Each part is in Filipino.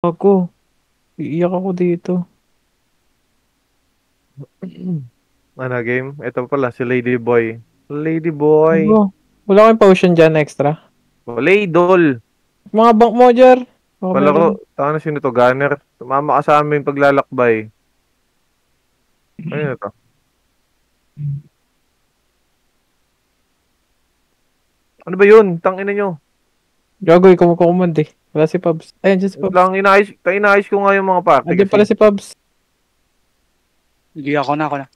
Ako, iiyak ako dito. Ano game? Ito pala si Ladyboy. Ladyboy. Ano? Wala kayong potion dyan extra. Laydol. Mga bank mo, Jar. Baka Pala ko, meron. ano sino to? Gunner. Tumama ka sa amin paglalakbay. Ano na to? Ano ba yun? Tangina nyo. Gago, ikaw magkukumand eh. Wala si Pabs. Ayan, dyan si Wait Pabs. lang, inaayos ko nga yung mga party Andiyan kasi. pala si Pabs. Hindi ako na.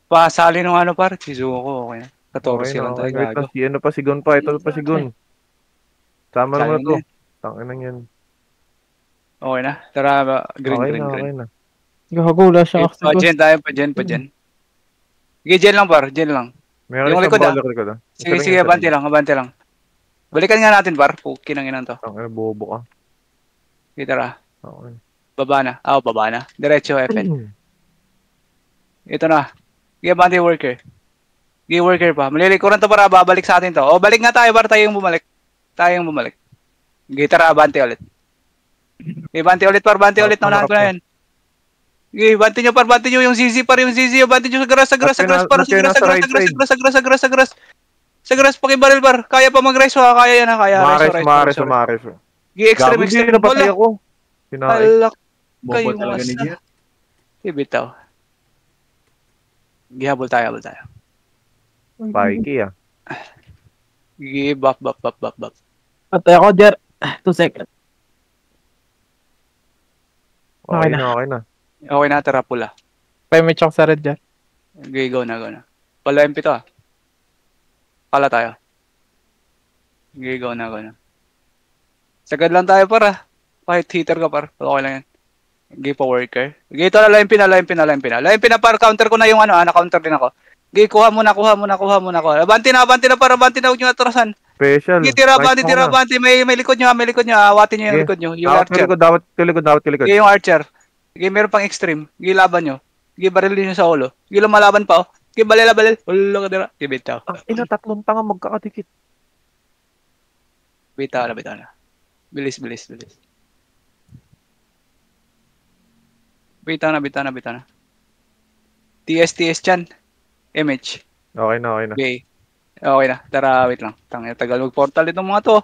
Pasali nung ano par, Shizuko, okay na. Okay 14 na, lang okay. tayo, Wait gago. lang, si ano pa, si Gon pa. Ito pa si Gon. Sama naman Kaya na mo to. yan. Tangina yan. Okay na. Tara, green, Okay na, green, green. okay na. Gago, wala siyang Okay, active. Jen tayo, pa Jen. Sige, Jen lang par, Jen lang. Meron Yung isang likod baller ko to. Isa Sige, lang sige, yan, isa lang abante yan. lang, abante lang. Balikan nga natin par, pukin ang inan to. Tangina, bobo ka. Sige, tara. Okay. Baba na. Baba na. Diretso, FL. Ito na. Sige, abante worker. Sige, worker pa. Malilikuran to para babalik sa atin to. O, balik nga tayo par, tayo yung bumalik. Tayo yung bumalik. Sige, tara, abante ulit. Okay, bante ulit par, bante ulit. Naunahan ko na yan. Okay, bante nyo yung CZ par, yung CZ. Bante nyo sa grass par. Ba't kayo nasa right side? Sa grass, pakibaril par. Kaya pa mag-rise ha, kaya yan ha, kaya. Mares. Okay, Gago, extreme. hindi napatay Wala. ako. Pinaik. Alak Bobo kayo talaga ni asa. Gia. Ibitaw. Gihabol tayo. Pikey ah. Gi buff. Patay ako, Jar. 2 seconds. Okay na. Okay na. Okay na, tara pula. May chok sa red, Jar. Okay, go na. Pala MP to ah. Pala tayo. Okay, go na. Sagad lang tayo para. Kahit hitter ka par. Okay lang yan. Okay pa worker. Okay, ito na line pin na para counter ko na yung ano, na-counter din ako. Okay, kuha muna ko. Abante na para abante na huwag nyo atrasan. Special. Okay, tira Right ako na. abante. May likod nyo. Awatin nyo yung likod nyo. Yung archer. Dapat kalikod. Okay, yung archer. Okay, meron pang extreme. Okay, laban nyo. Okay, baril nyo sa ulo. Okay, lumalaban pa oh. Okay, balil. Ulo ka dira. Okay, bitaw. Tatlong tanga magkakadikit. Bitaw na. Bilis. Bitaw na. TS dyan. MH. Okay na. Okay na. Tara, wait lang. Tagal mag-portal itong mga to.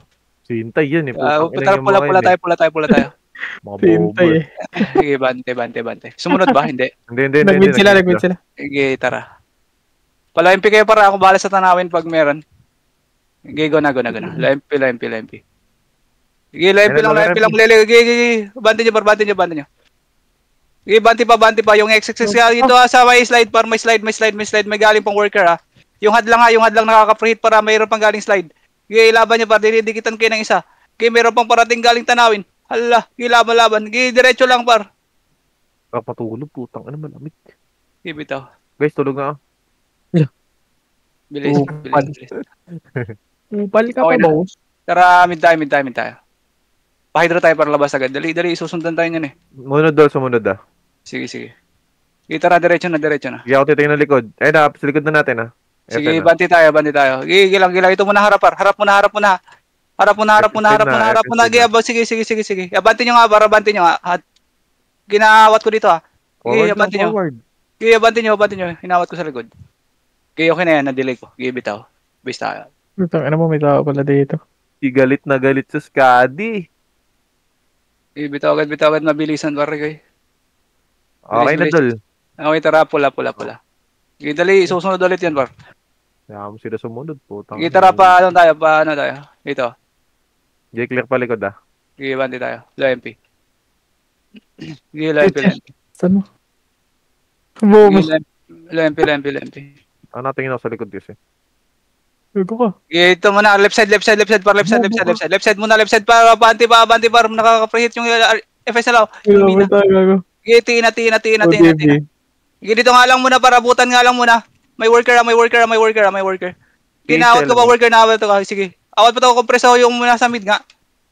Sintay yan eh. Putang ina Tara, yung mga yun eh. pula tayo. Mga bobo. Tintay eh. Sige, bante. Sumunod ba? Hindi. Hindi. Nag-win sila. Sige, tara. Pala MP kayo para ako bahala sa tanawin pag meron. Sige, go na. La MP. Sige, la MP lang. Sige. Bante nyo. Sige, bante pa. Yung XXX ito sa may slide par. May slide. May galing pang worker ha. Yung hadlang nakaka-preheat para mayroon pang galing slide. Sige, laban nyo par. Didikitan kayo ng isa. Sige, mayroon pang parating galing tanawin. Hala, sige, laban. Sige, diretso lang par. Kapatulog. Putang ina malamig. Sige, bitaw. Guys, tulog na. Bilis. Upal ka Okay pa, na. boss. Tara, mid tayo. Pa-hydro tayo para labas agad. Dali, susundan tayo niyan eh. Sumunod ah. Sige. Sige, tara, diretso na. Sige ako titingin ng likod. Sa likod na natin ah. Sige, banti tayo. Gilang. Ito muna harap par. Harap muna. Harap muna. Sige. Abanti nyo nga, abanti nyo nga. Ginaawat ko dito ah. Sige, abanti nyo. Sige, abanti nyo. Hinawat ko sa likod. Okay na yan. Na-delay ko. Sige, bitaw. Base tayo. Ano mo, may tao pala dito. Si galit na galit sa Skadi. Sige, bitaw agad. Mabilisan par kay. Okay na dol. Okay, tara. Pula. Sige, dali. Susunod ulit yan par. Kaya mo sila sumunod. Putang Sige, tara paano tayo? Ito. Sige, clear pa likod ah. Sige, banti tayo. La MP. Sige, la MP. Saan mo? Bobo. La MP. Natingin ako sa likod kasi. Gago ka. Sige, ito muna. Left side par. Left side muna. Left side para banti pa. Nakaka-preheat yung FSL. Gago. Sige, tina. Sige, dito nga lang muna para butan nga lang muna. May worker. Ginawat ko ba worker na awat ko? Sige. Awat pa to compress ako yung muna sa mid nga.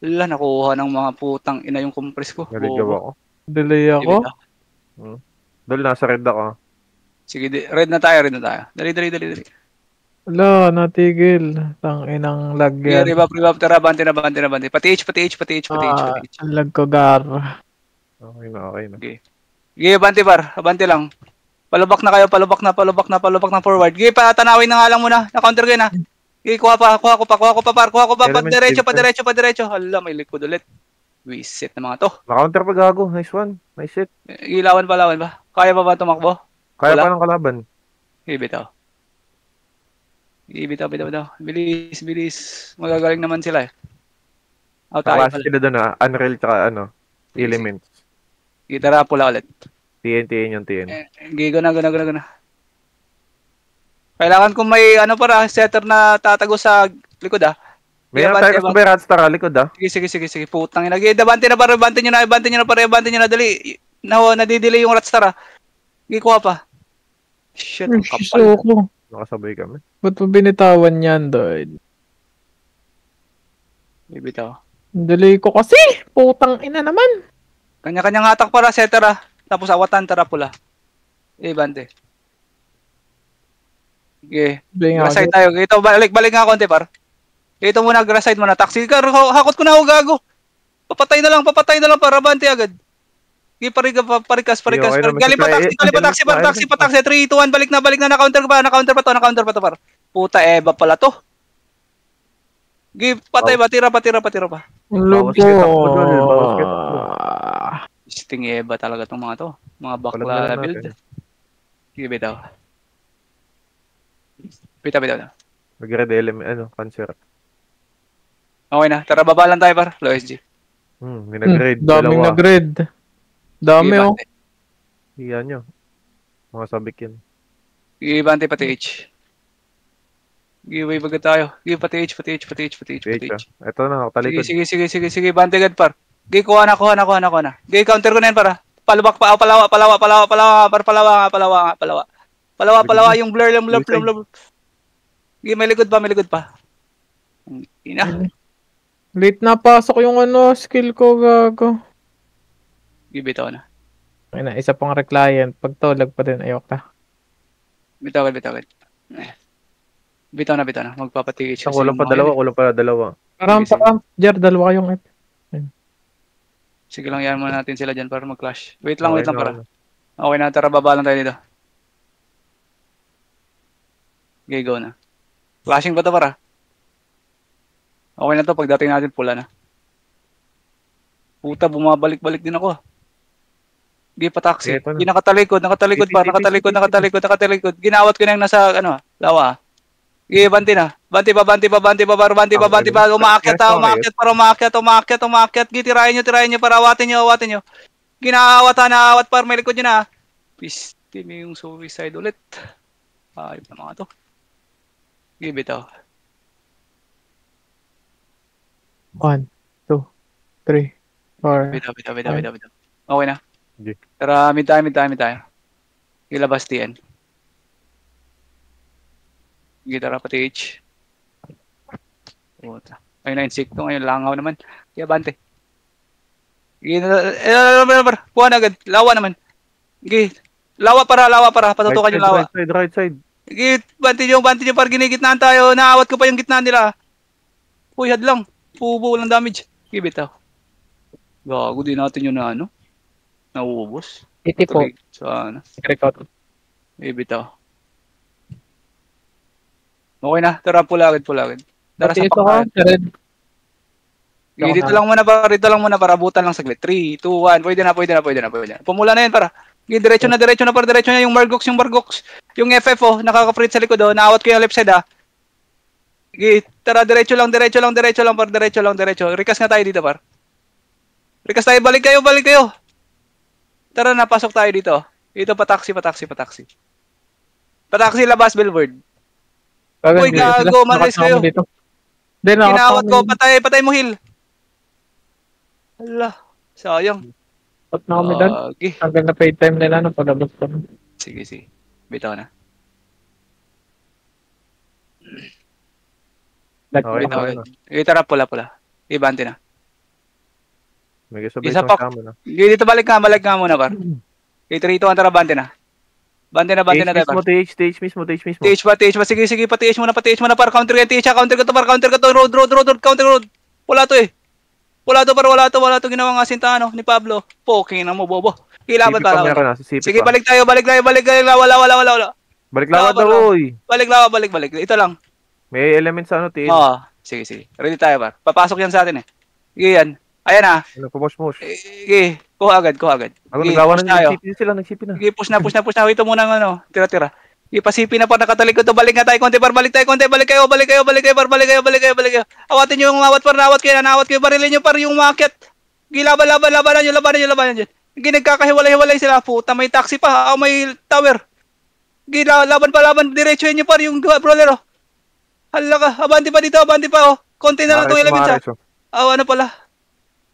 Wala, nakuha ng mga putang ina yung compress ko. Naligaw ako. Delay ako. Dol, nasa red ako. Sige, red na tayo. Dali. Wala, natigil. Tang-inang lag Sige, yan. revive. Tara, bante na. Pati H. Ang lag ko, gar. Okay na, okay na. Sige, abante par. Abante lang. Palubak na kayo, palubak na forward. Sige, patanawin na nga lang muna. Na-counter kayo na. Sige, kuha ko pa par. Pa diretso. Hala, may likod ulit. Wisit na mga to. Na-counter pa gago. Nice one. Nice shit. Ilawan ba? Kaya pa ba tumakbo? Kaya Wala? pa ng kalaban. Sige, bitaw. Bilis. Magagaling naman sila eh. Out tayo Kaklase pala. sila doon Unreal tsaka Elements. Sige, tara pula ulit. TNT yung TN. Gigo na. Kailangan kung may setter na tatago sa likod May tayo sa Berat Star likod Sige. Putang ina. Bante nyo na, dali. Nadidelay yung Ratstar Gi kuha pa. Shit, ang kapal. Ko. Nakasabay kami. Ba't mo binitawan yan, Doyd? Bibitaw. Dali ko kasi. Putang ina naman. Kanya-kanyang hatak para setter Tapos awatan tara pula. Bante. Okay. Grasside tayo. Ito, balik nga konti par. Ito muna, grasside muna. Taxi car, hakot ko na gago. Papatay na lang para bante agad. Okay, parikas. Galing pa taxi. 3, 2, 1, balik na, na-counter pa to par. Puta, Eva pala to. Okay, patay ba? Tira pa. Lobo. Sting Eva talaga tong mga to. Mga bakla build. Sige, bitaw. Bitaw. Mag-red element, cancer. Okay na. Tara, baba lang tayo par. Low SG. May nag-grade. Daming nag-grade. Dami Iyan nyo. Mga sabik yan. Bante pati H. Wave agad tayo. Pati H. Ito na, talikod. Sige. Bante agad par. Kuha na. Counter ko na yan para. Palubak pa. Palawa. Palawa yung blur. May likod pa. Ina. Late na pasok yung skill ko, gago. Bitaw na. Ay na, isa pang reclient. Pag tolag pa din, ayok na. Bitaw. Bitaw na. Magpapatigit siya. Kulang pa dalawa. Parang, Jer, dalawa kayong F. Sige lang, yan muna natin sila dyan para mag-clash. Wait lang para. Okay na, tara, baba lang tayo dito. Okay, go na. Flashing ba ito para? Okay na to, pagdating natin pula na. Puta, bumabalik-balik din ako. Hindi pa taxi. Hindi nakatalikod pa. Nakatalikod. Ginawat ko na yung nasa, lawa. Sige, bante na. Bante pa. Umakyat. Tirahin nyo para awatin nyo. Awat para may likod nyo na. Piste mo yung suicide ulit. Ayop na mga to. Sige, bitaw. 1, 2, 3, 4. Bitaw. Okay na. Okay. Tara, mid tayo. Ilabas TN. Gitara pati H. Puta. Ayun na, insekto. Ngayon, langaw naman. Kaya bante. Kuha na agad. Lawa naman. Lawa para. Patutukan yung lawa. Right side. Bante nyo para ginigitnaan tayo. Naawat ko pa yung gitnaan nila. Uy, hadlang. Pubo lang damage. Bitaw. Gago din natin yun na nauubos. Iti po. Sana. Record. Bitaw. Okay na. Tara, pula agad. Tara sa pakain. Dito lang muna para abutan lang saglit. 3, 2, 1. Pwede na. Pumula na yan para. Diretso na yung Margox. Yung FF nakaka-print sa likod naawat ko yung left side Tara, diretso lang par. Rikas nga tayo dito par. Rikas tayo, balik kayo. Tara na, pasok tayo dito. Dito pataksi. Pataksi labas billboard. Uy, gago, malis kayo. Ginawat ko, patay mo heal. Hala, sayang. Pat na kami doon. Hanggang na pay time nila nung palabas ko. Sige. Bitaw na. Tara, pula. Ibante na. May kasabay Isa pang pa. sama na. Dito balik nga muna par. Ito, tara, bante na. Bante na tayo par. TH mismo. TH ba? Sige, pa-TH muna par. Counter ko to par. Road. Wala to eh. Wala to ginawang asinta ni Pablo. Poking na mo, bobo. Kilaban Sipit pa pa. meron na. Sipit Sige, pa. balik tayo. Wala. Balik laban daw, oy. Balik. Ito lang. May element sa ano, tin. Oo. Sige. Ready tayo, par. Papasok yan sa atin eh. Sige yan. Ayan na. Ano, pumosh-mosh. Sige. Kuha agad. Ako, Sige, nagawa push na, tayo. nagsipin na. Sige, push na. Ito muna ng ano. Tira. Ipasipin na par nakatalikod to. Balik nga tayo konti par. Balik kayo. Balik kayo. Awatin nyo yung awat par. Nawat kayo. Barilin nyo par yung umakyat. Sige, labanan nyo dyan. Sige, nagkakahiwalay sila. Puta, may taxi pa. May tower. Sige, laban. Diretsuhin nyo par yung brawler oh. Hala ka. Abanti pa dito. Oh. Konti na lang itong elements ha. Ano pala?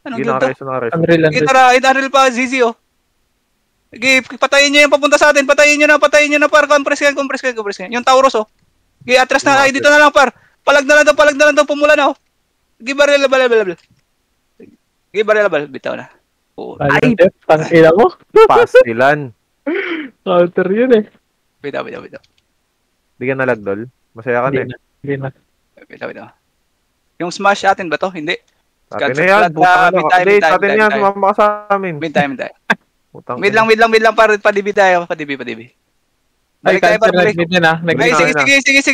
Anong guild to? Unreal. Unreal pa, Zizi oh. Sige, patayin nyo yung papunta sa atin. Patayin nyo na par. Compress kayo. Yung Taurus oh. Sige, atras na. Ay, dito na lang par. Palag na lang to. Pumula na oh. Sige, baril. Sige, baril. Bitaw na. Oo. Ay, tangina mo. Pastilan. Counter yun eh. Bitaw. Di ka nalagdol. Masaya ka din. Hindi na. Bitaw. Yung smash atin ba to? Hindi. Sa atin na yan. Hindi, sa atin yan. Sumama ka sa amin. Mid time. Mid lang par. Padibi tayo. Padibi. Ay, Balik tayo par. mid na.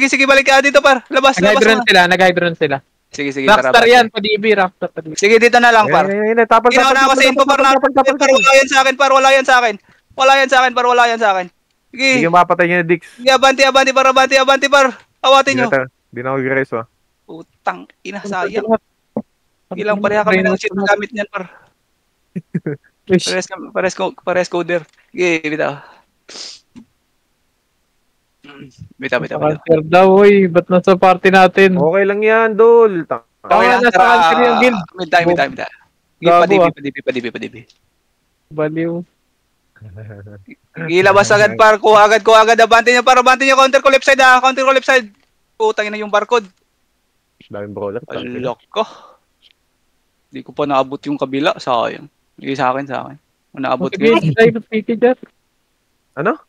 Sige, balik ka dito par. Labas. Nag-hydron sila. Sige, Rockstar yan, padibi, Rockstar. Sige, dito na lang par. Tapal. Ginawa na ako sa info par. Wala yan sa akin. Wala yan sa akin. Sige. Hindi ka mapatay niya, Dix. Sige, abanti par. Awatin nyo. Hindi na ako i-raise, ha? Utang ina, sayang. Ilang pareha kami ng shit na gamit niyan par. Pares coder. Sige, bitaw. Counter daw, oy. Ba't nasa party natin? Okay lang yan, Dol. Nasa counter yung guild. Mid time. Padibi. Baliw. Ilabas agad par. Kuha agad. Abante nyo. Counter ko left side. Putang ina yung barcode. Daming brawler. Alok ko. Hindi ko pa naabot yung kabila. Sayang. Hindi sa akin. Naabot ko. Ano?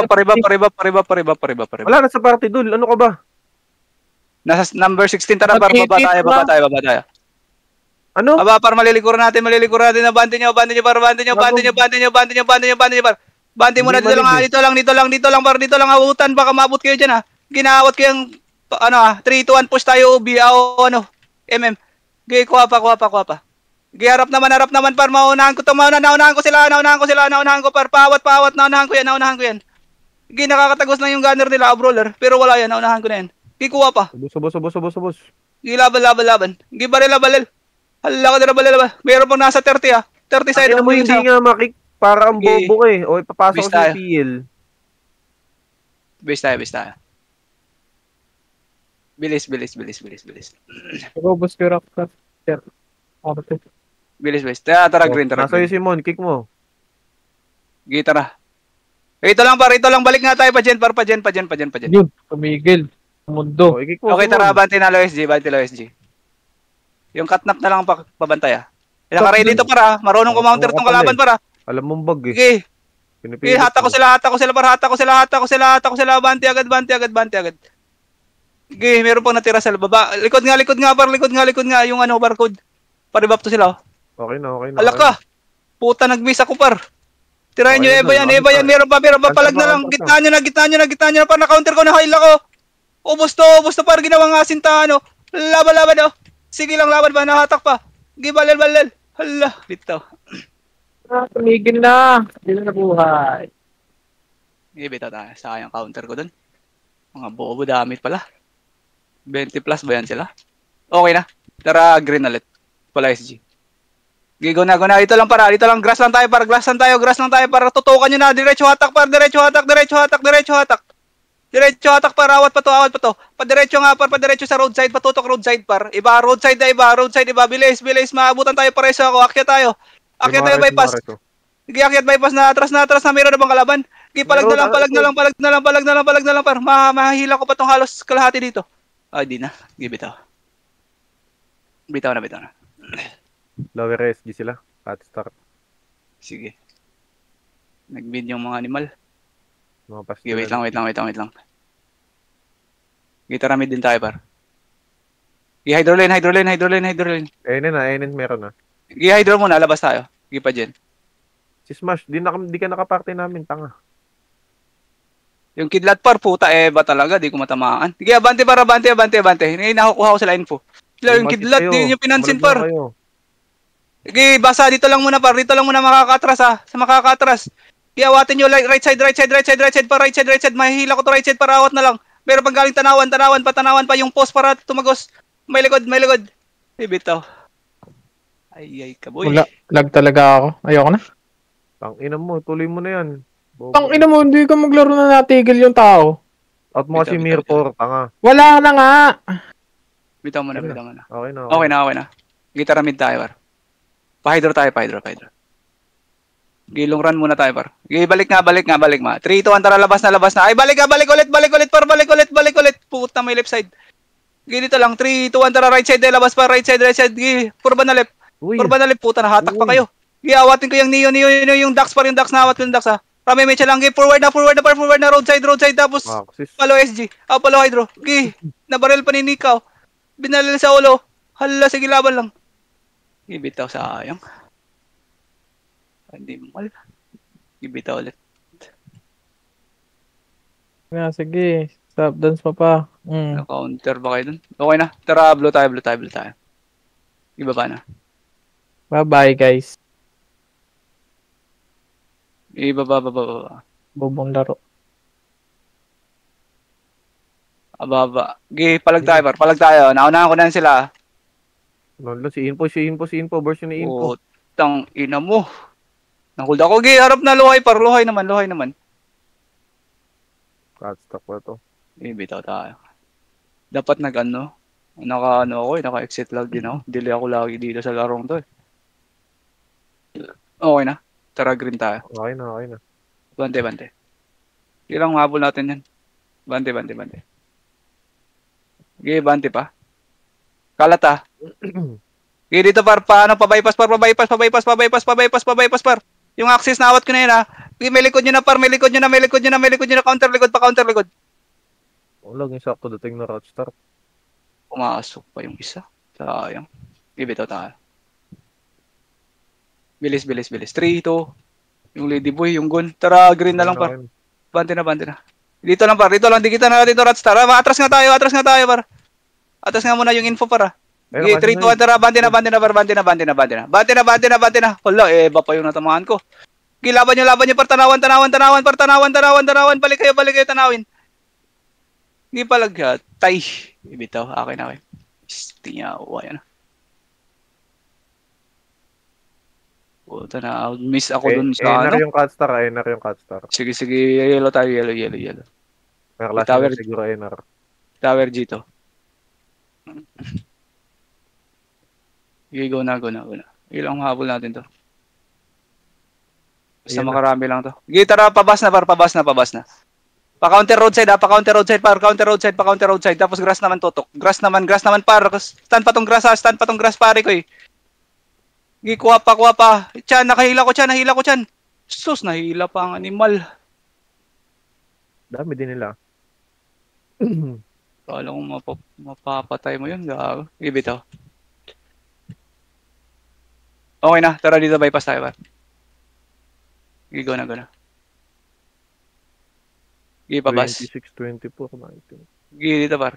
Pariba. Wala, nasa party, Dol. Ano ka ba? Nasa number 16 tara par. Baba tayo. Ano? Aba par, malilikuran natin. Abante nyo par. Banti muna dito lang par. Dito lang abutan. Baka maabot kayo dyan ha. Ginawat ko yung 3, 2, 1 push tayo ubi MM. Gay kuha pa. Gay harap naman par, naunahan ko sila par, pawat naunahan ko yan. Gay nakakatagos na yung gunner nila, brawler, pero wala yan, naunahan ko na yan. Gay kuha pa. Subos. Gay laban. Gay baril. Hala ko na baril. Meron pang nasa 30 ha. 30 side mo hindi nga makik para ang bobo ka eh. O ipapasok ko sa PL. Base tayo. Bilis. Robos ko Rockstar. Bilis. Tara, green. Nasa yung Simon, kick mo. Tara. Ito lang, balik nga tayo pa dyan. Yun, tumigil. Mundo. Kick mo, Okay, tara, banti na OSG. Yung catnap na lang ang pabantay ah. Naka-ready dito para, marunong kumounter tong kalaban para. Alam mong bag eh. Okay, hata ko sila, banti agad. Okay, meron pang natira sa baba. Likod nga yung barcode. Paribap to sila. Okay na. Alak ka. Puta, nag-miss ako par. Tirahin nyo, Eva yan. Meron pa. Palag na lang. Gitna nyo na par. Na-counter ko na hail ako. Ubus to par. Ginawang asinta Laban. Sige lang, laban ba? Nahatak pa. Gibalal. Hala, bitaw. Tumigil na. Hindi na nabuhay. Bitaw tayo. Sayang counter ko dun. Mga bobo damit pala. 20 plus ba yan sila? Okay na. Tara, green ulit. Pala SG. Gigo na. Dito lang grass lang tayo para tutukan nyo na. Diretso hatak par. Diretso hatak par. Awat pa to. Padiretso sa roadside. Patutok roadside par. Iba. Roadside. Bilis. Maabutan tayo pareso ako. Akyat tayo bypass. Akyat bypass na atras na. Meron na bang kalaban? Palag na lang par. Mahihila ko pa tong halos kalahati dito. Di na. Bitaw. Bitaw na. Lower SG sila. At start. Sige. Nag-bid yung mga animal. Sige, wait lang. Gitaramid din tayo par. I-hydro lane, hydro lane, hydro lane, hydro lane. Ayun meron na. I-hydro muna, labas tayo. Sige pa dyan. Si Smash, di ka nakaparte namin, tanga. Yung kidlat par, puta ba talaga, di ko matamaan. Sige, abante par, abante. Hindi, nakukuha ko sila info. Sila yung kidlat, di nyo pinansin par. Sige, basa, dito lang muna par, dito lang muna makakatras ha. Sa makakatras. Iawatin nyo, right side, par, right side. Mahihila ko to right side para awat na lang. Meron pang galing tanawan pa yung post para tumagos. May likod. Bibitaw. Ay, kaboy. Wala. Lag talaga ako. Ayoko na. Tangina mo, tuloy mo na yan. Tangina mo, hindi ka maglaro na natigil yung tao. Out mo kasi Mirror, tanga. Wala na nga. Bitaw mo na. Okay na. Gitara mid tayo, par. Pa-hydro tayo. Gilong run muna tayo, par. Balik nga. 3, 2, 1, tara, labas na. Ay, balik ulit, par. Balik ulit. Puta, may left side. Dito lang, 3, 2, 1, tara, right side, labas pa, right side. Kurba na left. Puta, nahatak pa kayo. Awatin ko yung Neo, yung Dax par, yung Dax, nawat ko yung Dax, ha. Rami, may lang, forward na, roadside, tapos, palo SG, palo hydro. Nabaril pa ni Nikaw. Binalil sa ulo. Hala, sige, laban lang. Ibitaw, sayang. Hindi mo mal. Ibitaw ulit. Sige. Stop dance pa. Counter ba kayo dun? Okay na. Tara, blow tayo. Ibaba na. Bye-bye, guys. Ibaba. Bubong laro. Ababa. Palag tayo. Naunahan ko na sila. Lolo, si info. Version ni info. Tang ina mo. Nahold ako. Harap na luhay naman. Catstock pa to. Bitaw tayo. Dapat naka-exit lag din ako. Delay ako lagi dito sa larong to. Okay na. Tara, green tayo. Okay na. Bante. Ilang habol natin yan. Bante. Bante pa. Kalat ha. Dito par, paano? Pa-bypass par. Yung access na awat ko na yun ha. May likod nyo na par, may likod nyo na. Counter likod. Wala, yung sakto dating na Rockstar. Pumasok pa yung isa. Sayang. Bitaw tayo. Bilis. 3, 2. Yung Ladyboy, yung gun. Tara, green na lang par. Bante na. Dito lang par, dito. Dito Rockstar. Atras nga tayo par. Atras nga muna yung info para. 3, 2, 1, tara. Bante na. Hala, ba pa yung natamaan ko. Laban nyo par. Tanawan. Balik kayo tanawin. Hindi palag. Tay. Ibitaw. Akin. Tinyawa yan. Puta na. Miss ako dun sa ano. Yung Catstar. Sige. Yellow tayo. Yellow. May klase na siguro NR. Tower G to. Go na. Ilang habol natin to. Basta makarami lang to. Tara, pabas na. Pa-counter roadside. Tapos grass naman tutok. Grass naman par. Stand pa tong grass pare ko eh. Kuha pa. Chan, nahila ko chan. Sus, nahila pa ang animal. Dami din nila. Kala ko mapapatay mo yun. Gago. Ibitaw. Okay na. Tara dito, bypass tayo par. Go na. Pabas. 26-24 19. Dito par.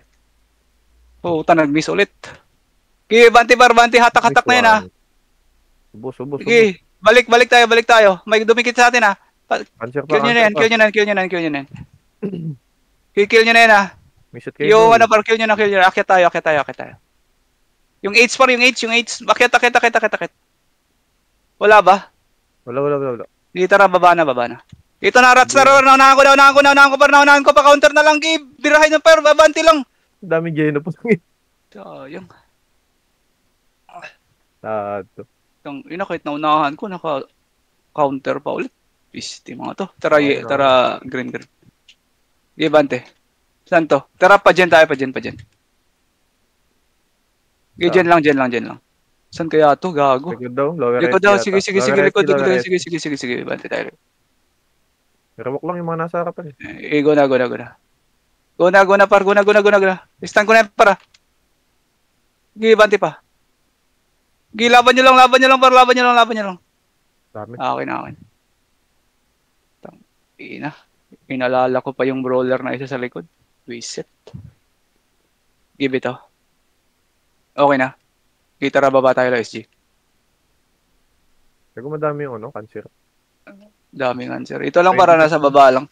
Nag-miss ulit. Bante par. Hatak na yan ha. Subos. Balik tayo. May dumikit sa atin ha. Kill nyo na yan. Kill nyo na yan ha. Yung par, kill nyo na. Akyat tayo. Yung H par, yung H. Akyat. Wala ba? Wala. Dito tara, baba na. Ito na, rats na. Naunahan ko pa. Counter na lang. Birahay na par. Babanti lang. Dami Geno po. Sayang. Tato. Kahit naunahan ko, naka-counter pa ulit. Pisti mga to. Tara, green. Bante. Saan to? Tara, pa dyan tayo. Dyan lang. Saan kaya to? Gago. Likod daw. Sige. Likod. Sige. Bante tayo. Rawak lang yung mga nasa harapan. Go na. Go na par. Stand ko na para. Sige, bante pa. Sige, laban nyo lang, par. Laban nyo lang. Dami. Okay na, okay. Ina. Inalala ko pa yung brawler na isa sa likod. Reset. Give it oh. Okay na. Kita ra baba tayo, SG. Kaya madami yung cancer. Daming answer. Ito lang para nasa baba lang.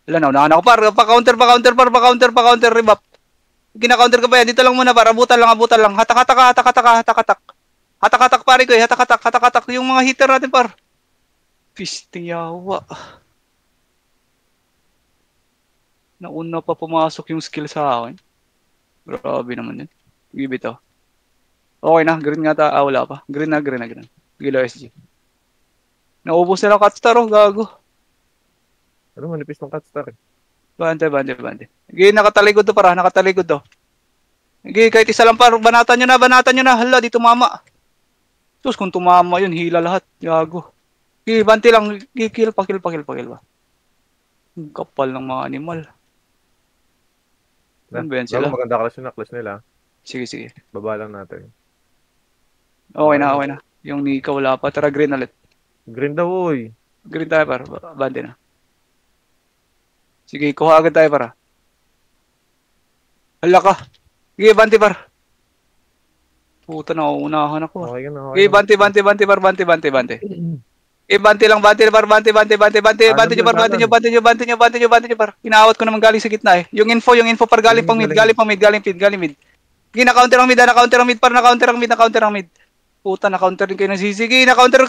Wala na, unahan ako par. Pa-counter, rebap. Kina-counter ka ba yan? Dito lang muna para abutan lang. Hatak-hatak pare ko eh. Hatak-hatak. Yung mga hitter natin par. Fisting yawa. Nauna pa pumasok yung skill sa akin. Grabe naman yun. Give it oh. Okay na, green nga ta. Wala pa. Green na. Gila SG. Naubos na lang Catstar oh, gago. Ano, manipis ng Catstar eh. Bante. Sige, nakatalikod to para, to. Sige, kahit isa lang par, banatan nyo na. Hala, di tumama. Sus, kung tumama yun, hila lahat. Gago. Sige, bante lang. Sige, kill pa. Ang kapal ng mga animal. Ano ba yan sila? Maganda class nila. Sige. Baba lang natin. Okay na. Yung Nika wala pa. Tara, green ulit. Green daw, oy. Green tayo par, bante na. Sige, kuha agad tayo para. Hala ka. Sige, bante par. Puta na, unahan ako. Okay na. Sige, bante par, bante. Bante lang, bante nyo par. Inaawat ko naman galing sa gitna eh. Yung info par galing pang mid. Sige, na-counter ang mid. Puta, na-counter rin kayo ng CC. Sige, na-counter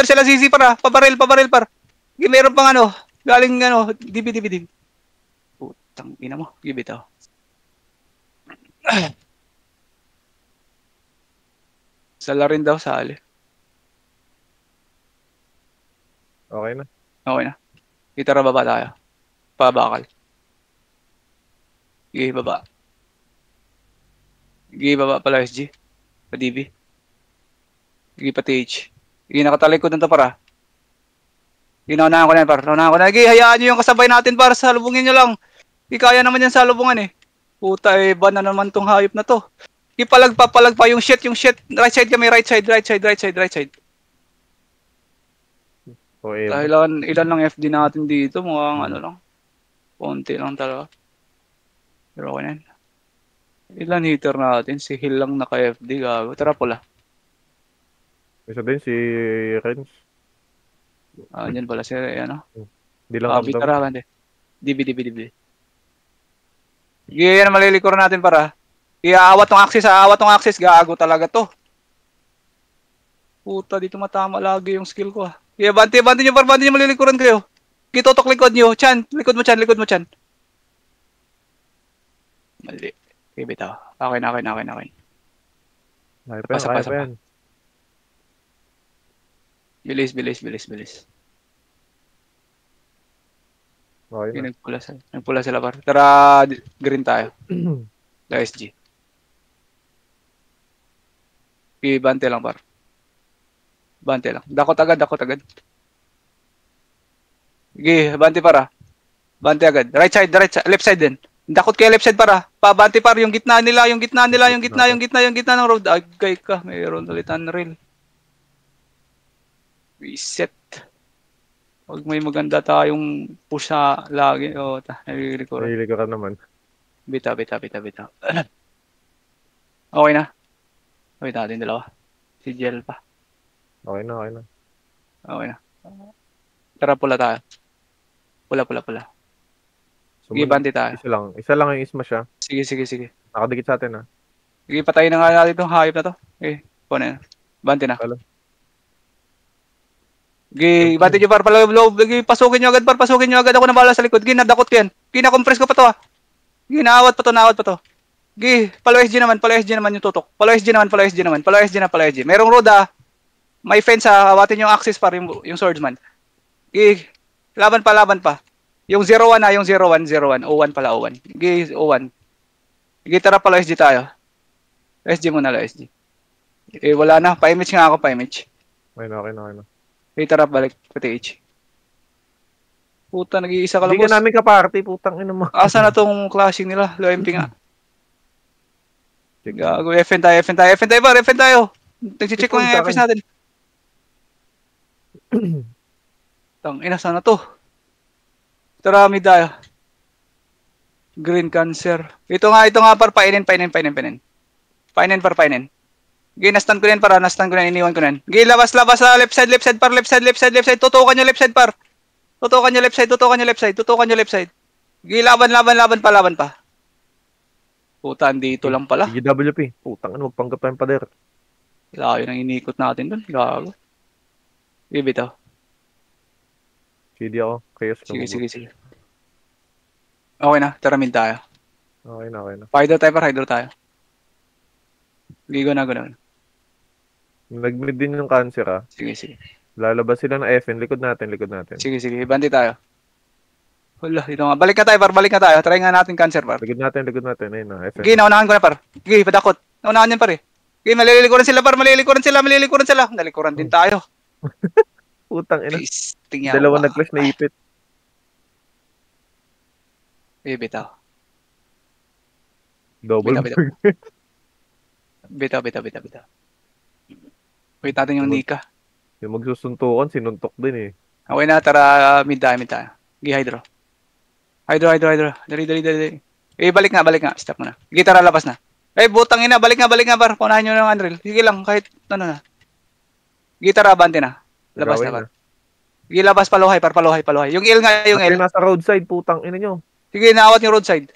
sila CC para. Pabaril par. Sige, meron pang galing DB. Putang ina mo, give it oh. Sala rin daw, sali. Okay na. Kita ra baba tayo. Pabakal. Sige, baba. Sige, baba pala SG. Pa-DB. Sige, pa-TH. Sige, nakatalikod na to para. Sige, naunahan ko na. Sige, hayaan nyo yung kasabay natin para salubungin nyo lang. Sige, kaya naman yan salubungan eh. Puta eh, ba na naman tong hayop na to. Sige, palag pa yung shit. Right side kami, right side. Okay. Dahil ilan lang FD natin dito, mukhang lang. Konti lang talaga. Pero okay na yun. Ilan hitter natin? Si Hill lang naka-FD, gago. Tara pula. Isa din si Renz. Andyan pala si Di lang kami. Tara, bande. DB. Sige, yan malilikuran natin para. Aawat tong access, gago talaga to. Puta, dito matama lagi yung skill ko ah. Kaya bante nyo, malilikuran kayo. Kitotok likod nyo. Likod mo, Chan. Mali. Okay, bitaw. Okay na. Kaya pa yan. Bilis. Okay na. Nagpula sila par. Tara, green tayo. La SG. Bante lang par. Dakot agad. Sige, bante para. Bante agad. Right side, left side din. Dakot kayo left side para. Pabante par yung gitna nila ng road. Agay ka, mayroon ulit unreal. Reset. Huwag may maganda tayong push na lagi. Nalilikuran. Nalilikuran naman. Bita. Okay na. Wait natin dalawa. Si Jel pa. Okay na. Tara, pula tayo. Pula. Sige, bante tayo. Isa lang yung isma siya. Sige. Nakadikit sa atin ha. Sige, patayin na nga natin itong hayop na to. Okay, puno na. Bante na. Sige, bante nyo par, paloob. Sige, pasukin nyo agad. Ako na bahala sa likod. Sige, nadakot ko yan. Sige, na-compress ko pa to ha. Sige, naawat pa to. Sige, palo SG naman yung tutok. Palo SG. Merong road ha. May fence ha. Awatin yung access par, yung swordsman. Sige, laban pa. Yung 01 na, yung 01. 01 pala, 01. Sige, 01. Sige, tara pala SG tayo. SG muna la, SG. Wala na. Pa-image nga ako, pa-image. Okay na. Sige, tara, balik. Pati-H. Puta, nag-iisa ka lang, Hindi ka namin ka-party, putang ina mo. Asa na tong clashing nila? Low MP nga. Check. Gago, FN tayo, FN tayo, FN tayo par, FN tayo. Nag-check ko yung FS natin. Ina, sana to. Tara, mid tayo. Green cancer. Ito nga par, painin. Painin par. Gay, nastan ko yan para, iniwan ko yan. Gay, labas sa left side par, left side. Tutukan nyo left side par. Tutukan nyo left side. Gay, laban pa. Puta, dito lang pala. GWP. Putang ano, magpanggap tayong pader. Layo nang inikot natin dun. Gago. Bibitaw. CD ako. Chaos. Sige. Okay na, tara mid tayo. Okay na. Hydro tayo. Gigo na. Nag-mid din yung cancer ah. Sige. Lalabas sila ng FN. Likod natin. Sige. Bandi tayo. Wala, dito nga. Balik na tayo. Try nga natin cancer par. Likod natin. Ayun na, FN. Gigi, naunahan ko na par. Gigi, padakot. Naunahan yan par eh. Gigi, malilikuran sila par. Malilikuran sila. Nalikuran din tayo. Putang ina. Tingnan. Dalawa nag-clash na ipit. Bitaw. Double. Bitaw. Wait natin yung Nika. Yung magsusuntukan, sinuntok din eh. Okay na, tara mid tayo. Gigi, hydro. Dali. Balik nga. Stop mo na. Gigi, tara, labas na. Butang ina, balik nga par. Punahan nyo ng Unreal. Sige lang, kahit ano na. Gigi, tara, abante na. Labas na par. Gigi, labas, paluhay. Yung L nga, yung L. Nasa roadside, putang ina nyo. Sige, naawat yung roadside.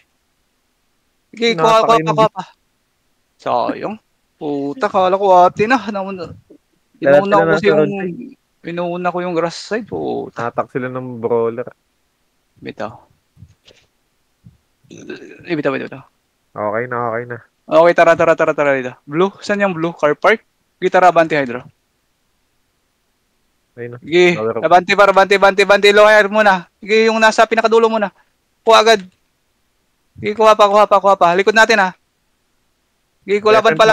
Sige, kuha pa. Sayang. Puta, kala ko ate na. Inuuna ko yung grass side. Puta. Natak sila ng brawler. Bitaw. Okay na. Okay, tara dito. Blue? Saan yung blue? Car park? Gitara, Banti Hydro. Ayun na. Sige, Banti, low air muna. Sige, yung nasa pinakadulo muna. Kuha agad. Sige, kuha pa. Likod natin ha. Sige, laban pa.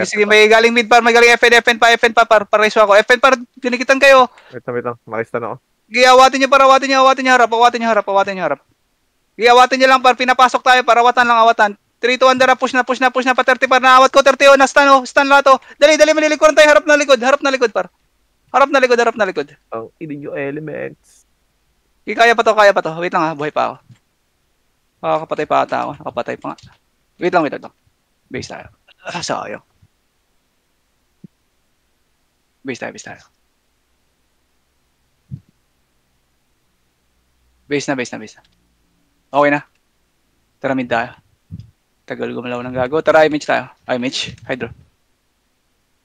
Sige. May galing mid par, may galing FN pa. Pareso ako. FN par, ginikitan kayo. Wait lang. Makistan ako. Sige, awatin nyo harap. Sige, awatin nyo lang par, pinapasok tayo para awatan. 3 to 1 dara, push na pa 30 par, naawat ko 30 na stun lato. Dali, malilikuran tayo, harap na likod par. Harap na likod. Ang idin yung elements. Sige, kaya pa to. Wait lang ha, buhay pa ako. Nakakapatay pa ata ako, nakapatay pa nga. Wait lang. Base tayo. Sayang. Base tayo. Base na. Okay na. Tara mid tayo. Tagal gumalaw ng gago. Tara, image tayo. Image. Hydro.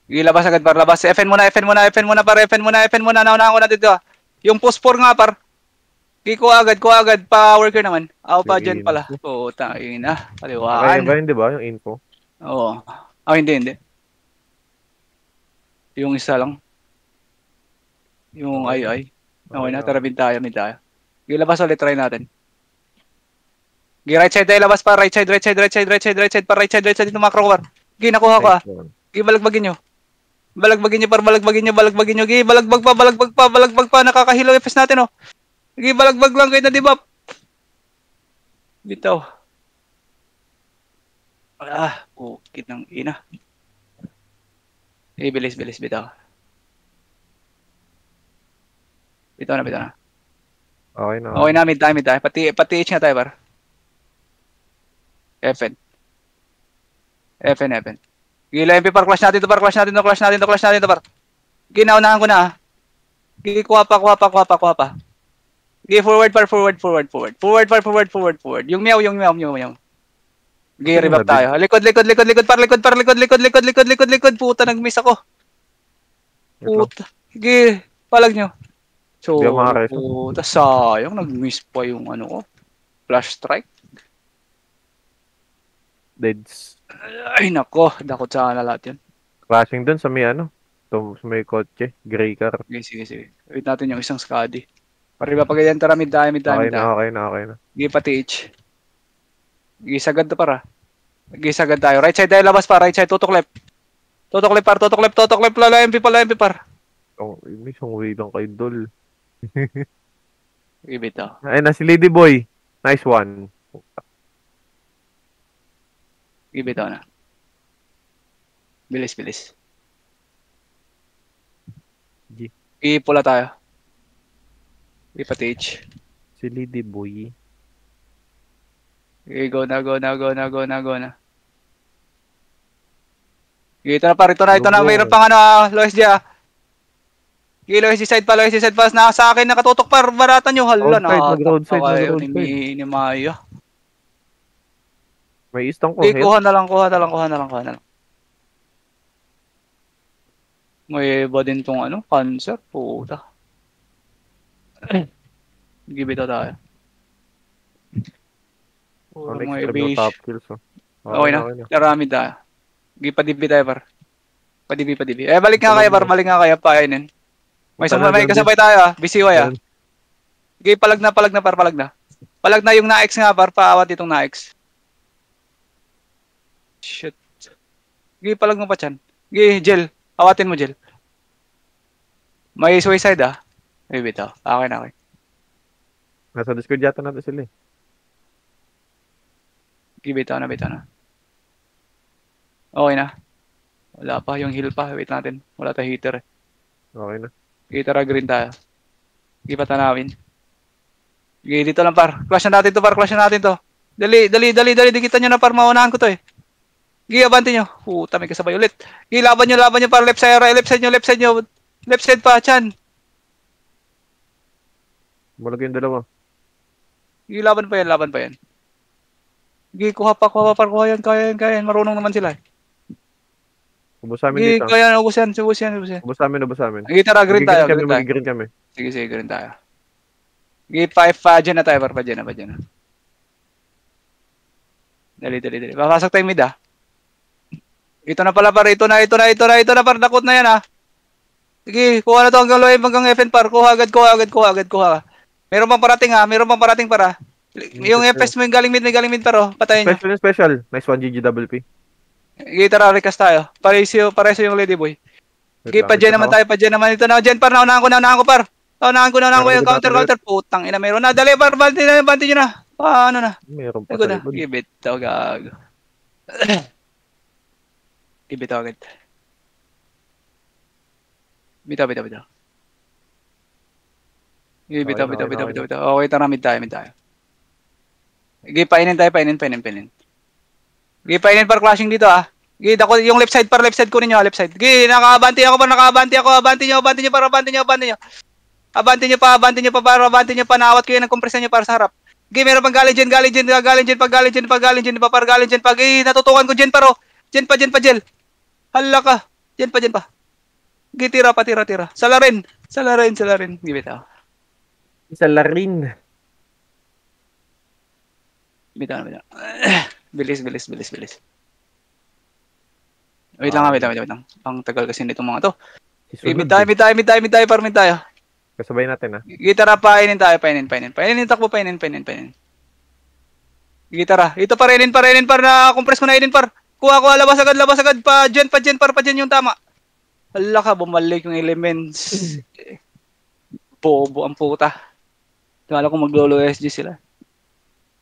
Ilabas agad par. Labas. FN muna. Naunahan ko na dito. Yung post 4 nga par. Ko agad. Pa-worker naman. Ako pa dyan pala. Puta, yun na. Paliwaan. Okay ba yun, di ba? Yung info? Oo. Hindi. Yung isa lang. Yung ay. Okay na, tara mid tayo. Ilabas ulit, try natin. Right side tayo, labas pa. Right side pa. Right side dito macro par. Nakuha ko ah. Balagbagin nyo. Balagbagin nyo. Balagbag pa. Nakakahilaw FS natin oh. Balagbag lang kayo na di ba? Bitaw. Pukit ng ina. Bilis, bitaw. Bitaw na. Okay na. Okay na, mid tayo. Pati H nga tayo, par. FN. Gila, MP par, clash natin to, par. Ginaunahan ko na, ah. Kuha pa. Forward, par. Forward. Yung meow. Revive tayo. Likod, par. Likod. Puta, nag-miss ako. Puta. Palag nyo. So, puta, sayang. Nag-miss pa yung flash strike. Deads. Ay, nako. Dakot sana lahat yan. Crashing dun sa may sa may kotse. Gray car. Sige. Wait natin yung isang Skadi. Pariba pa ganyan, tara, mid tayo. Okay na. Sige, pati H. Sige, sagad to para. Sige, sagad tayo. Right side tayo, labas pa. Right side, tutok left. Lala MP par. Oh, may isang way lang kay Dol. Ibita. Ayun na, si Lady Boy. Nice one. Ibitaw na. Bilis, bilis. G. Ipula tayo. Ipatich. Si Lady Boy. Go na, go na, go na, go na, go na. Ito na par, ito na, mayroon pang Lois G Lois G side pa, na sa akin nakatutok par, baratan nyo, hala na. Roadside. Ni Maya. May istang ko. Kuha na lang. May iba din tong cancer, puta. Give it tayo. Top kills. Okay na. Karami tayo. Padibi tayo par. Padibi. Balik nga kaya painin. May kasabay tayo BCY palag na par, palag na. Palag na yung na-X nga par, paawat itong na-X. Shit. Palag mo pa chan. Gel. Awatin mo gel. May suicide May bitaw. Okay. Nasa Discord yata natin sila eh. Bitaw na. Okay na. Wala pa yung heal pa. Wait natin. Wala tayong heater Okay na. Tara green tayo. Patanawin. Dito lang par. Clash na natin to. Dali. Dikitan nyo na par. Maunahan ko to eh. Abante nyo. Puta, may kasabay ulit. Laban nyo par. Left side nyo. Left side pa, Chan. Malagay yung dalawa. Laban pa yan. Kuha yan. Kaya yan. Marunong naman sila eh. Ubus amin dito. Kaya ubus yan. Ubus amin. Tara, green tayo. Green kami. Sige, green tayo. Dyan na tayo, par. Pa dyan na. Dali. Papasok tayo mid Ito na pala par. Ito na par. Nakot na yan Sige, kuha na to hanggang FN par. Kuha agad. Meron pang parating para. Yung FS mo yung galing mid par Patayin nyo. Special. Nice one GG double P. Tara, recast tayo. Pareso yung Lady Boy. Pa dyan naman tayo. Ito na, dyan par. Naunahan ko par. Naunahan ko yung counter. Putang ina, meron na. Dali par, banti nyo na. Paano na? Meron pa na. Give it. Gago. Give it agad. Bitaw. Bitaw. Okay, tara, mid tayo. Painin tayo. Painin par clashing dito yung left side ko ninyo, left side. Nakaabante ako. Abante nyo para. Abante nyo pa, naawat ko yun, nagkompresan nyo para sa harap. Meron pang galing dyan, pag natutukan ko dyan paro. Dyan pa, gel. Hala ka. Dyan pa. Tira. Salarin. Give it out. Salarin. Bitaw. Bilis. Wait lang. Ang tagal kasi nitong mga to. Mid tayo. Kasabay natin Tara, painin tayo. Takbo. Tara. Ito pa rin na compress ko na par. Kuha, labas agad. Pa dyan yung tama. Hala ka, bumalik yung elements. Bobo ang puta. Kala ko maglolo SG sila.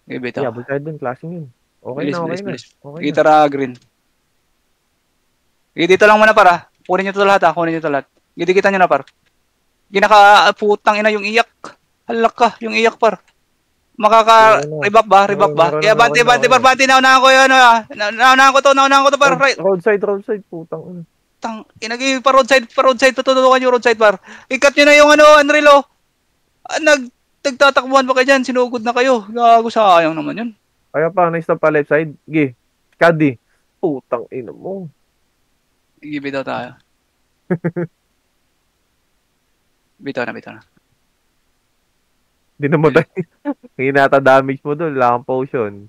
Bitaw. Yabol tayo dun, clashing yun. Okay na. Tara, green. Dito lang muna para. Kunin nyo to lahat Gidikitan nyo na par. Putang ina yung iyak. Halak ka, yung iyak par. Makaka-rebap ba? Bante par. Naunahan ko yun. Naunahan ko to par. Roadside, putang. Inagi pa roadside. Tututukan yung roadside par. Ikat nyo na yung Unreal Nagtatakbuhan pa kayo dyan. Sinugod na kayo. Gago, sayang naman yun. Kaya pa, na-stop pa left side. Caddy. Putang ina mo. Bitaw tayo. Bitaw na. Hindi na mo tayo. Hinata damage mo doon. Wala kang potion.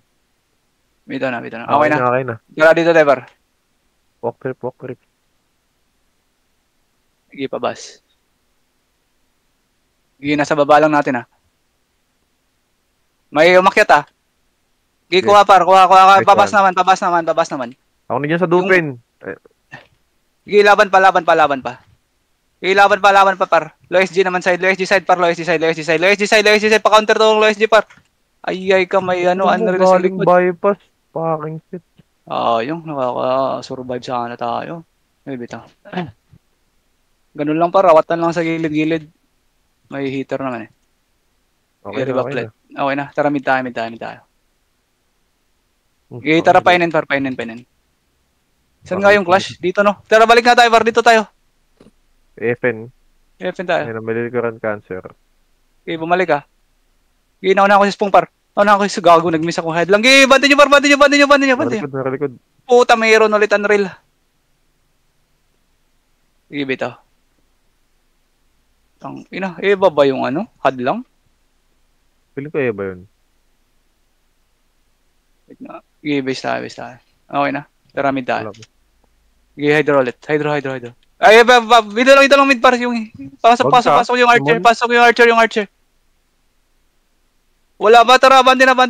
Bitaw na. Okay na. Tara dito, Devar. Walk trip. Pabas. Nasa baba lang natin May umakyat kuha par. Pabas naman. Ako na dyan sa Dupin. Laban pa. Laban pa par. Lois G naman side. Lois G side pa counter to Lois G par. Ay ka may Unreal sa likod. Bypass. Fucking shit. Yung nakaka-survive sana tayo. Ay, bitaw. Ganun lang pa, rawatan lang sa gilid-gilid. May heater naman eh. Okay na, okay na. Okay na, tara mid tayo. Okay Tara na. painin. Saan nga yung clash? Dito no? Tara balik nga tayo, par. Dito tayo. FN. FN tayo. Ayun, malilikuran cancer. Okay, bumalik ka. Nauna ako sa spong, par. Nauna ako sa gago, nag-miss ako head lang. Bante nyo. Nakalikod. Puta, mayroon ulit unreal. Bitaw. Iba ba yung hadlang? Piling ko ba yun? Wait na. Base tayo. Okay na. Tara mid tayo. Wala ko. Hydro ulit. Hydro. Ay, dito lang mid par yung pasok yung archer. Yung archer. Wala ba? Tara, bante na par.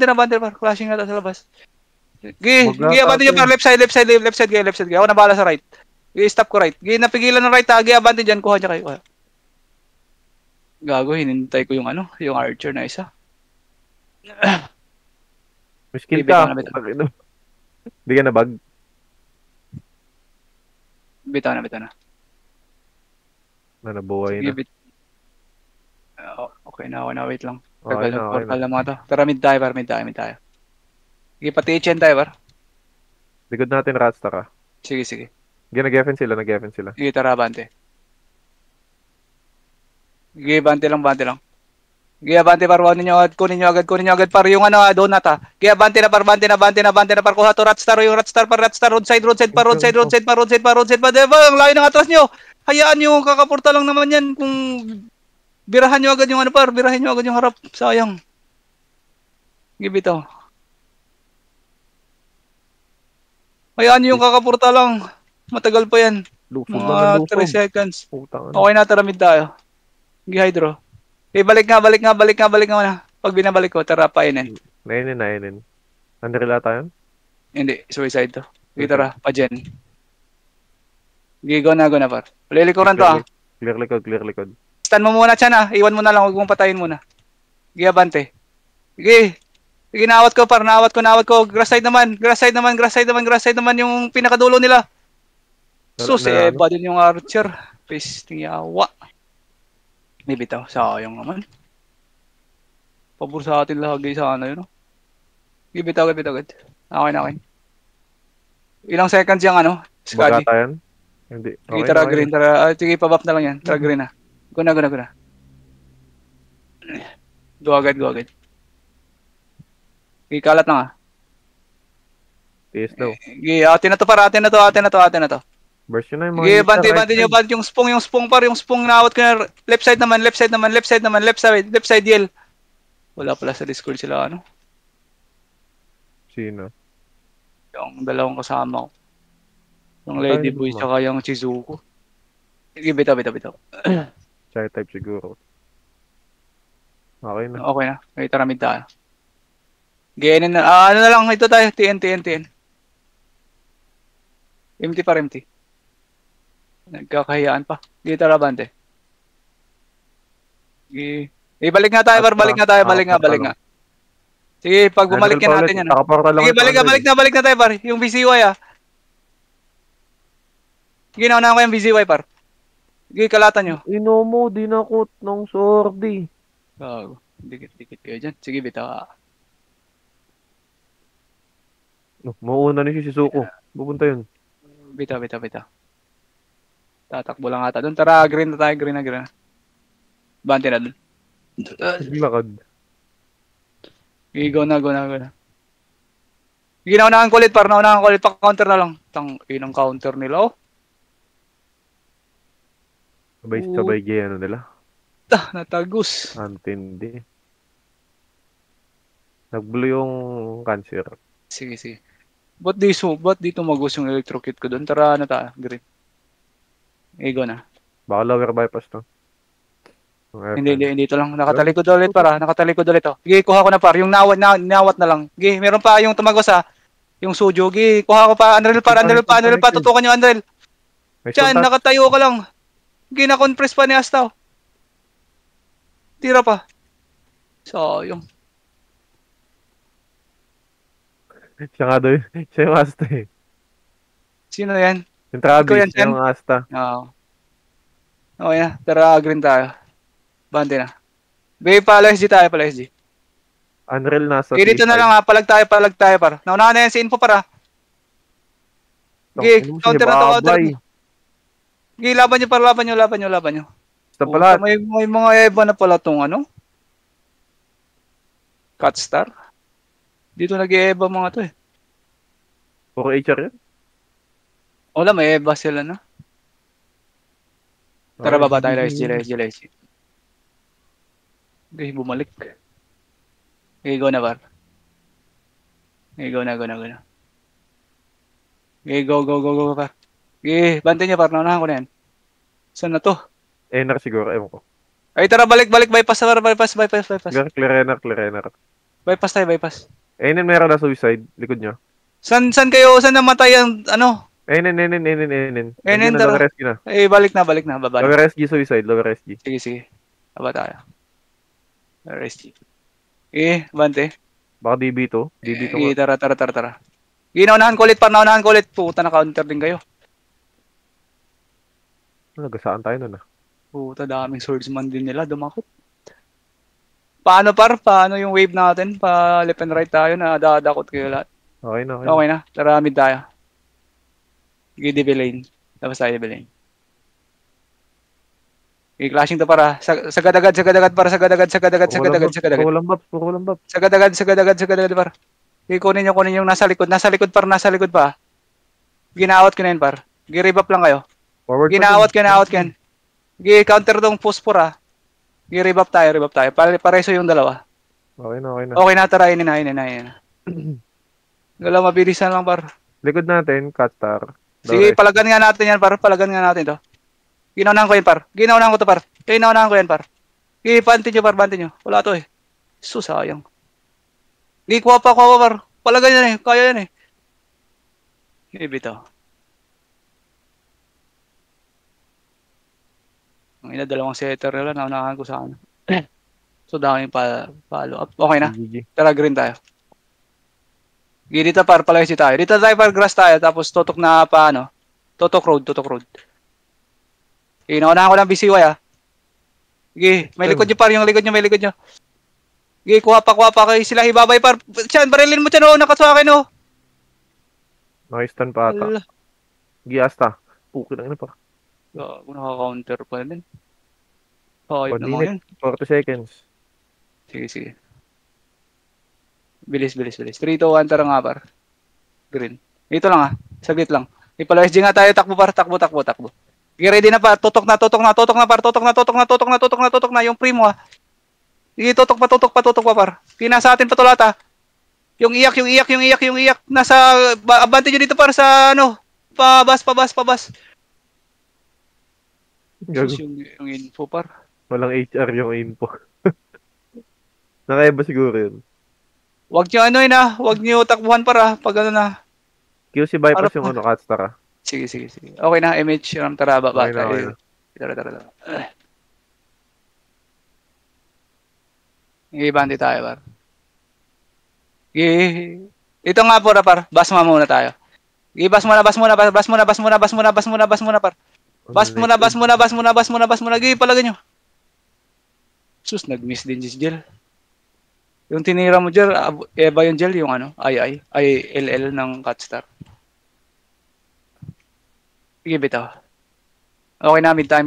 Clashing na sa labas. Abante nyo par. Left side. Ako na bala sa right. Stop ko right. Napigilan ng right ha. Abante dyan. Kuha niya kayo. Gago, hinintay ko yung archer na isa. May skill ka. Hindi ka na bag. Bitaw na. Nabuhay na. Okay na, wait lang. Okay na. Mga to. Tara, mid tayo. Pati HN tayo, par. Likod natin, Rasta ka. Sige. Nag-FN sila. Tara, bante. Bante lang. Bante par, kunin nyo agad par yung donut ha. Bante na par, kuha to Ratstar par, roadside par. Ang layo ng atras nyo. Hayaan nyo, kakapurta lang naman yan. Kung birahan nyo agad yung birahin nyo agad yung harap. Sayang. Bitaw. Hayaan nyo yung kakapurta lang. Matagal pa yan. Mga 3 seconds. Okay na, tara mid tayo. Hydro. Balik nga muna. Pag binabalik ko, tara painin. Nainin. Nandrila tayo? Hindi, suicide to. Tara, pa-gen. Go na par. Lilikuran to Clear likod. Stand mo muna dyan Iwan mo na lang, huwag mong patayin muna. Abante. Nawat ko par, nawat ko. Grass side naman yung pinakadulo nila. Eba din yung archer. Pisting yawa. Bitaw, sayang naman. Pabor sa atin lagi sana yun. Bitaw. Okay na. Ilang seconds yung Skadi. Bagata yan? Hindi. Okay, tara green. Sige, pabap na lang yan. Tara green na. Go na. Go agad. Kalat na Tiis daw. Atin na to. Burst yun na yung mga bante nyo, yung spong par, yung spong nawat ko na, left side naman, left side yell. Wala pala sa Discord sila, Sino? Yung dalawang kasama ko. Yung Ladyboy, saka yung Chizuko. Sige, bitaw. Chai type siguro. Okay na. Okay, tara mid tayo. Gainin na, na lang, ito tayo, TN. Empty. Nagkakahiyaan pa. Tara, bante. Balik nga tayo, balik nga. Sige, pag bumalik natin yan. Sige, balik na tayo, par. Yung VCY Ginauna ko yung VCY, par. Sige, kalatan nyo. Inomo, dinakot ng sordi. Gago. Dikit kayo dyan. Sige, bitaw. Mauuna ni si Suko. Pupunta yun. Bitaw. Tatakbo lang ata doon. Tara, green na tayo. Green na. Bante na doon. Lakad. Go na. Naunahan ko ulit, par. Pa-counter na lang. Inang counter nila, Sabay gay nila. Natagus. Antindi. Nag-blue yung cancer. Sige. Ba't di tumagos yung electrocute ko doon? Tara, tayo. Green. Go na. Baka lower bypass to. Hindi, ito lang. Nakatalikod ulit, para. Sige, kuha ko na, par. Yung nawat na lang. Sige, meron pa yung tumagos, Yung Sujo. Sige, kuha ko pa. Unreal pa. Tutukan yung Unreal. Diyan, nakatayo ka lang. Sige, na-compress pa ni Astaw. Tira pa. Sayang. Siya nga doon. Siya yung Asta Sino yan? Yung Ikaw Travis, yan, Chen? yung Asta. Oo. Okay na. Tara, green tayo. Bante na. Bay, pala SG tayo, pala SG. Unreal nasa Okay, dito na lang ha. Palag tayo, par. Naunahan na yan si info, para. Okay, counter na to, counter na. Okay, laban nyo, par. Laban nyo. Basta pala. May mga Eva na pala tong ano. Catstar. Dito nag-Eva mga to eh. Puro HR yun. Wala, may Eva sila na. Tara, baba tayo, SG. Okay, bumalik. Okay, go na, par. Okay, go na. Okay, go, par. Okay, bante niya, par. Naunahan ko na yan. Saan na to? Ener siguro, ewan ko. Ay, tara, balik. Bypass. Clear. Bypass tayo. Ener meron na suicide, likod nyo. Saan namatay ang, ano? Ener. Tara. Lower SG na. Eh, balik na, baba na. Lower SG suicide, lower SG. Sige. Baba tayo. RSG. Eh, bante. Baka DB to. Eh, tara. Naunahan ko ulit. Puta, na-counter din kayo. Nagasaan tayo nun ah. Puta, daming swordsman din nila. Dumakot. Paano, par? Paano yung wave natin? Pa left and right tayo na dadakot kayo lahat. Okay na. Okay na. Tara, mid tayo. Sige, DB lane. Tapos tayo DB lane. Okay, clashing to, para. Sagad-agad, para. Sagad-agad. Puro lambab. Sagad-agad, par. Okay, kunin yung nasa likod. Nasa likod pa. Ginaawat ko na yun, par. Gi-rebuff lang kayo. Forward Ginaawat ko yan. Gi-counter tong puspor, ha. Gi-rebuff tayo. Pareso yung dalawa. Okay na. Okay na, tara. Inin na. Gala, mabilisan lang, par. Likod natin, Qatar. Sige, palagan nga natin yan, par. To. Ginaunahan ko yan, par. Ginaunahan ko yan, par. Bante nyo. Wala to eh. Sayang. Kuha pa, par. Palagan yan eh. Kaya yan eh. Bitaw. Ang dalawang setter nila, naunahan ko sa ano. So, daming follow up. Okay na. Tara, green tayo. Dito, par. Palagi tayo. Dito tayo, par. Grass tayo. Tapos, tutok na pa, ano. Tutok road. Naunahan ko ng BCY, ha. Sige, may likod nyo, par. Yung likod nyo. Sige, kuha pa kayo sila. Ibabay, par. Diyan, barilin mo dyan, oh. Nakatwa akin, oh. Nakistan pa ata. Sige, Asta. Pukin lang na pa. Kung naka-counter pa din. Ayop Continue. naman yun. 40 seconds. Sige. Bilis. 3, 2, 1, tara nga, par. Green. Ito lang, ha. Saglit lang. Ipalo SG nga tayo. Takbo, par. Takbo. Sige, ready na, par. Tutok na, par. Tutok na. Yung primo, ha. Sige, tutok pa, par. Pinasa atin pa to lahat, ha. Yung iyak. Nasa, abante nyo dito, par, sa, ano, pabas. Yung info, par. Walang HR yung info. Nakaiba siguro yun. Wag nyo takbuhan, para. Pag ano na. QC bypass yung ano, Catstar ah. Sige. Okay na, MH, ram, tara, baba. Okay na. Tara. Ibante tayo, par. Ito nga po, par. Basma muna tayo. Bas muna, par. Bas muna. Palagan nyo. Sus, nag-miss din si Jel. Yung tinira mo, Jel, Eva yung Jel, yung ano, ILL ng Catstar. Sige, bitaw. Okay na, mid tayo.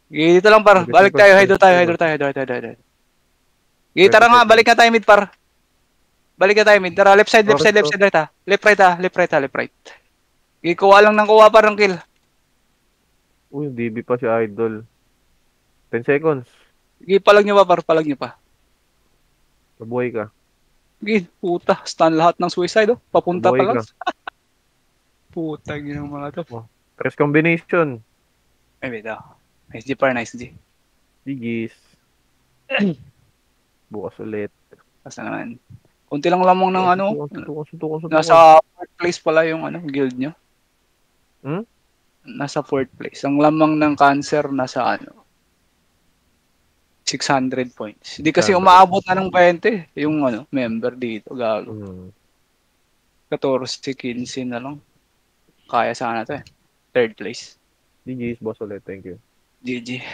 Dito lang, par. Balik tayo, hydro tayo. Tara nga, balik na tayo mid, par. Tara, left side, right, ha. Left right. Kuha lang ng kuha, par, ng kill. Uy, DB pa si Idol. 10 seconds. Palag nyo pa. Mabuhay ka. Puta. Stun lahat ng suicide, oh. Papunta pa Mabuhay lang. ka. Puta, ginang mga to. Press combination. Ay, bitaw. Nice G, par. Digis. Bukas ulit. Basta naman. Kunti lang lamang ng ano. Suntukan. Nasa 4th place pala yung ano, guild nyo. Hmm? Nasa 4th place. Ang lamang ng cancer nasa ano. 600 points. Hindi kasi 600. umaabot na ng 20 yung ano, member dito. Gago. 14-15 na lang. Kaya sana to eh. Third place. GG's boss ulit. Thank you. GG.